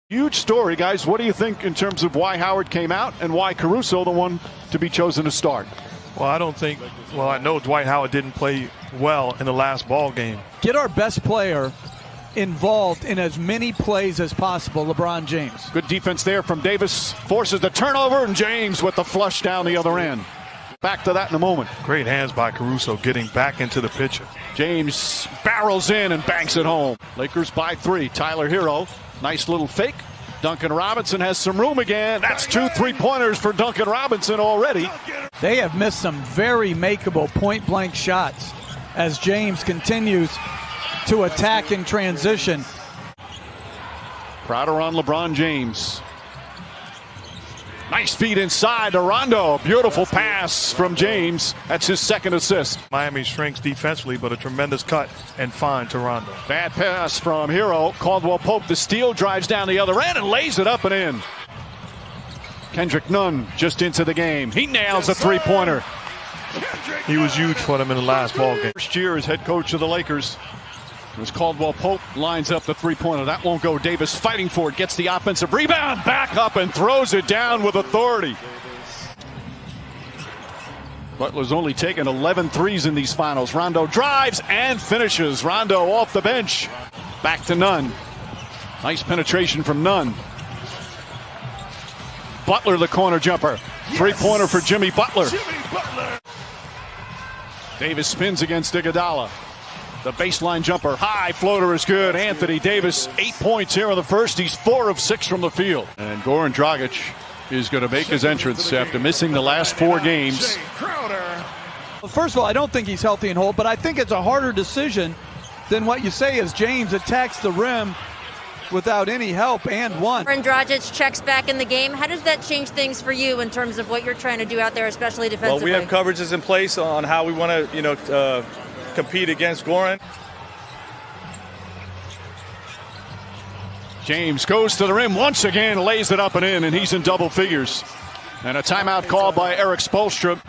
Huge story, guys. What do you think in terms of why Howard came out and why Caruso the one to be chosen to start? Well, I know Dwight Howard didn't play well in the last ball game. Get our best player involved in as many plays as possible, LeBron James. Good defense there from Davis. Forces the turnover, and James with the flush down the other end. Back to that in a moment. Great hands by Caruso getting back into the picture. James barrels in and banks it home. Lakers by 3. Tyler Hero. Nice little fake. Duncan Robinson has some room again. That's 2 3-pointers for Duncan Robinson already. They have missed some very makeable point-blank shots as James continues to attack in transition. Crowder on LeBron James. Nice feed inside to Rondo. Beautiful pass from James. That's his second assist. Miami shrinks defensively, but a tremendous cut and find to Rondo. Bad pass from Hero. Caldwell Pope, the steal, drives down the other end and lays it up and in. Kendrick Nunn just into the game. He nails a three-pointer. He was huge for them in the last ball game. First year as head coach of the Lakers. As Caldwell Pope lines up the three-pointer. That won't go. Davis fighting for it. Gets the offensive rebound. Back up and throws it down with authority. Butler's only taken 11 threes in these finals. Rondo drives and finishes. Rondo off the bench. Back to Nunn. Nice penetration from Nunn. Butler the corner jumper. Three-pointer for Jimmy Butler. Davis spins against Iguodala. The baseline jumper, high floater is good. Anthony Davis, 8 points here in the first. He's 4 of 6 from the field. And Goran Dragic is going to make his entrance after missing the last 4 games. Well, first of all, I don't think he's healthy and whole, but I think it's a harder decision than what you say as James attacks the rim without any help and one. Goran Dragic checks back in the game. How does that change things for you in terms of what you're trying to do out there, especially defensively? Well, we have coverages in place on how we want to, compete against Goran. James goes to the rim once again, lays it up and in, and he's in double figures. And a timeout called by Eric Spoelstra.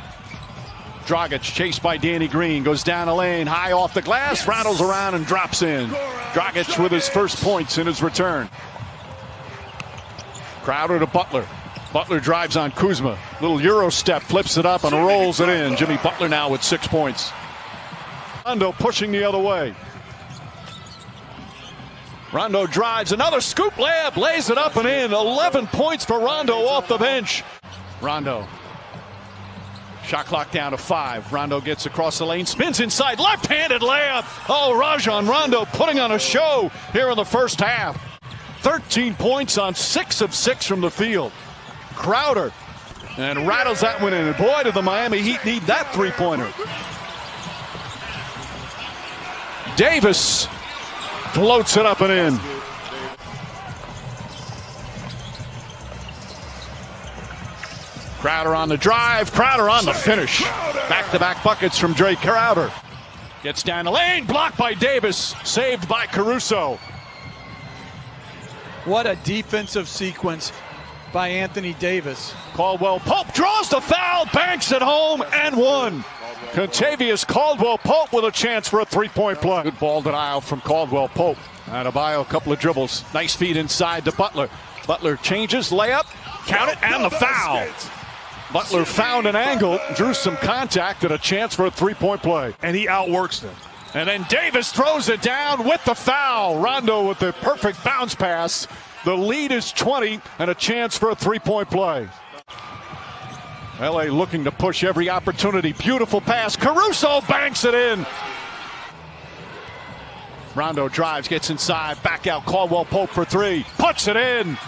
Dragic chased by Danny Green, goes down the lane, high off the glass, rattles around and drops in. Dragic with his first points in his return. Crowder to Butler. Butler drives on Kuzma. Little Euro step, flips it up and rolls it in. Jimmy Butler now with 6 points. Rondo pushing the other way. Rondo drives, another scoop layup, lays it up and in. 11 points for Rondo off the bench. Rondo. Shot clock down to 5. Rondo gets across the lane, spins inside, left-handed layup. Oh, Rajon Rondo putting on a show here in the first half. 13 points on 6 of 6 from the field. Crowder and rattles that one in. And boy, did the Miami Heat need that three-pointer. Davis floats it up and in. Crowder on the drive, Crowder on the finish. Back-to-back buckets from Drake Crowder. Gets down the lane, blocked by Davis, saved by Caruso. What a defensive sequence by Anthony Davis. Caldwell Pope draws the foul, banks it home, and one. Contavious Caldwell Pope with a chance for a three-point play. Good ball denial from Caldwell Pope. Adebayo, a couple of dribbles. Nice feed inside to Butler. Butler changes, layup, count it, and the foul. Butler found an angle, drew some contact, and a chance for a three-point play. And he outworks them. And then Davis throws it down with the foul. Rondo with the perfect bounce pass. The lead is 20 and a chance for a three-point play. LA looking to push every opportunity. Beautiful pass. Caruso banks it in. Rondo drives, gets inside, back out. Caldwell Pope for 3. Puts it in.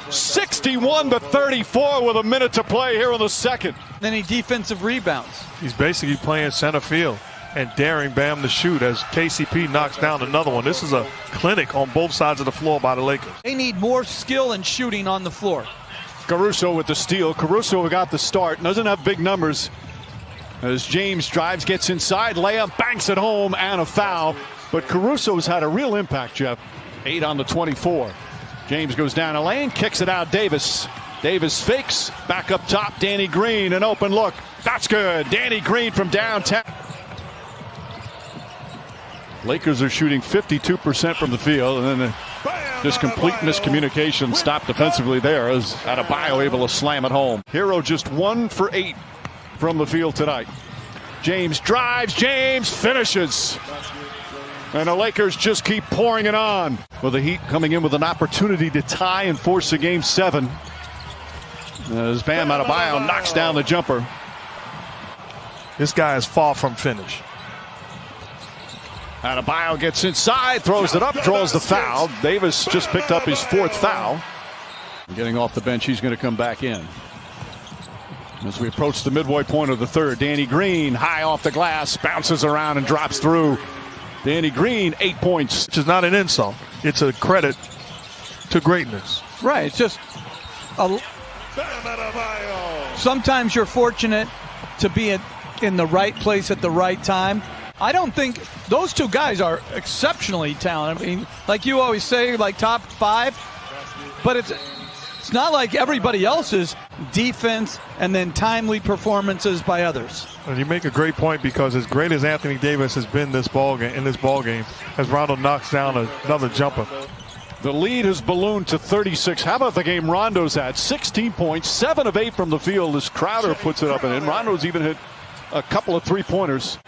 61-34 with a minute to play here in the second. Then he defensive rebounds. He's basically playing center field and daring Bam to shoot as KCP knocks down another one. This is a clinic on both sides of the floor by the Lakers. They need more skill and shooting on the floor. Caruso with the steal. Caruso got the start. Doesn't have big numbers. As James drives, gets inside, layup, banks it home, and a foul. But Caruso's had a real impact, Jeff. 8 on the 24. James goes down a lane, kicks it out. Davis fakes. Back up top, Danny Green, an open look. That's good. Danny Green from downtown. Lakers are shooting 52% from the field, and then Just complete miscommunication stopped defensively there as Adebayo able to slam it home. Hero just 1 for 8 from the field tonight. James drives, James finishes. And the Lakers just keep pouring it on. With the Heat coming in with an opportunity to tie and force a game 7. As Bam Adebayo knocks down the jumper. This guy is far from finished. Adebayo gets inside, throws it up, draws the foul. Davis just picked up his 4th foul. Getting off the bench, he's going to come back in. As we approach the midway point of the 3rd, Danny Green high off the glass, bounces around and drops through. Danny Green, 8 points. Which is not an insult. It's a credit to greatness. Right. It's just sometimes you're fortunate to be in the right place at the right time. I don't think those two guys are exceptionally talented. I mean, like you always say, like top 5, but it's not like everybody else's defense and then timely performances by others. And you make a great point, because as great as Anthony Davis has been in this ball game, as Rondo knocks down another jumper. The lead has ballooned to 36. How about the game Rondo's at? 16 points, 7 of 8 from the field as Crowder puts it up and in. Rondo's even hit a couple of 3-pointers.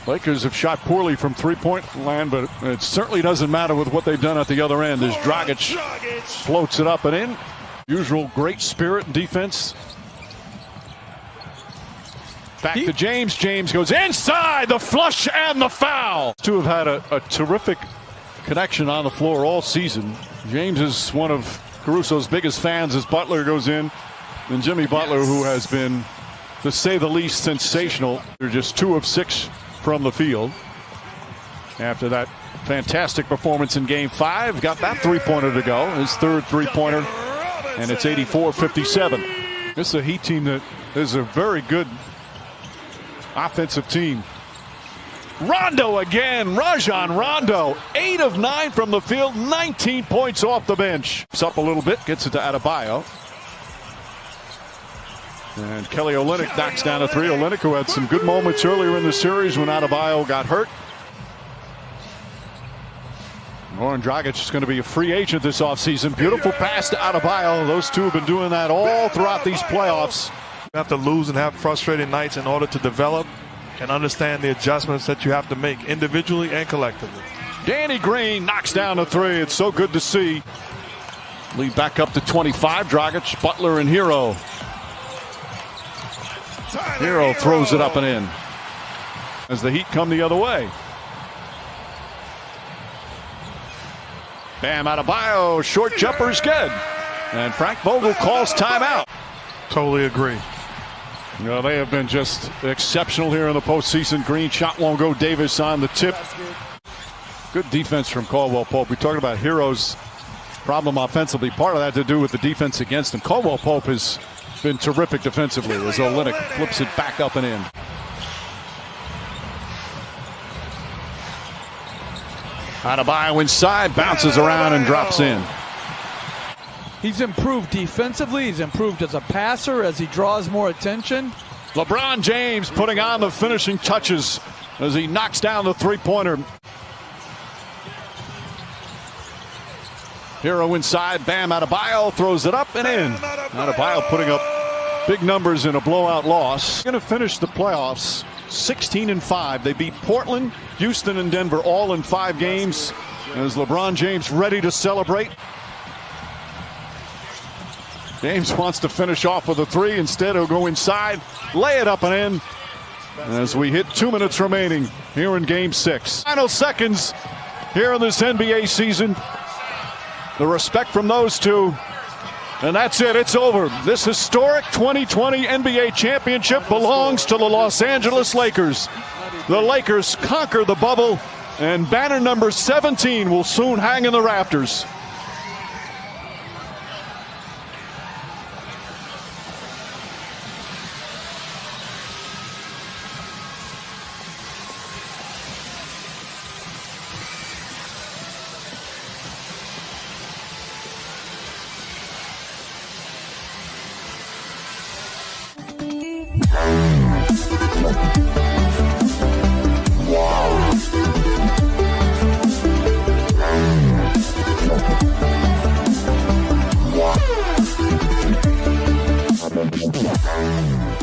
Lakers have shot poorly from 3-point land, but it certainly doesn't matter with what they've done at the other end as Dragic floats it up and in. Usual great spirit and defense. Back to James. James goes inside, the flush and the foul. Two have had a terrific connection on the floor all season. James is one of Caruso's biggest fans as Butler goes in. And Jimmy Butler, who has been, to say the least, sensational. They're just 2 of 6 from the field. After that fantastic performance in game 5, got that 3-pointer to go. His 3rd 3-pointer, and it's 84-57. This is a Heat team that is a very good offensive team. Rondo again, Rajon Rondo, 8 of 9 from the field, 19 points off the bench. It's up a little bit, gets it to Adebayo. And Kelly Olynyk knocks down a 3. Olynyk, who had some good moments earlier in the series when Adebayo got hurt. Goran Dragic is going to be a free agent this offseason. Beautiful pass to Adebayo. Those two have been doing that all throughout these playoffs. You have to lose and have frustrating nights in order to develop and understand the adjustments that you have to make individually and collectively. Danny Green knocks down a 3. It's so good to see. Lead back up to 25. Dragic, Butler, and Hero. Hero throws it up and in as the Heat come the other way. Bam Adebayo, short jumper's good. And Frank Vogel calls timeout. Totally agree. You know, they have been just exceptional here in the postseason. Green shot won't go. Davis on the tip. Good defense from Caldwell Pope. We talked about Hero's problem offensively. Part of that to do with the defense against him. Caldwell Pope has been terrific defensively as Olynyk flips it back up and in. Adebayo inside, bounces around and drops in. He's improved defensively. He's improved as a passer as he draws more attention. LeBron James putting on the finishing touches as he knocks down the 3-pointer. Hero inside, Bam Adebayo throws it up and in. Adebayo putting up big numbers in a blowout loss. Going to finish the playoffs 16-5. They beat Portland, Houston, and Denver all in 5 games. As LeBron James ready to celebrate. James wants to finish off with a 3. Instead, he'll go inside, lay it up and in. As we hit 2 minutes remaining here in Game 6. Final seconds here in this NBA season. The respect from those two. And that's it. It's over. This historic 2020 NBA championship belongs to the Los Angeles Lakers. The Lakers conquer the bubble, and banner number 17 will soon hang in the rafters. Bye.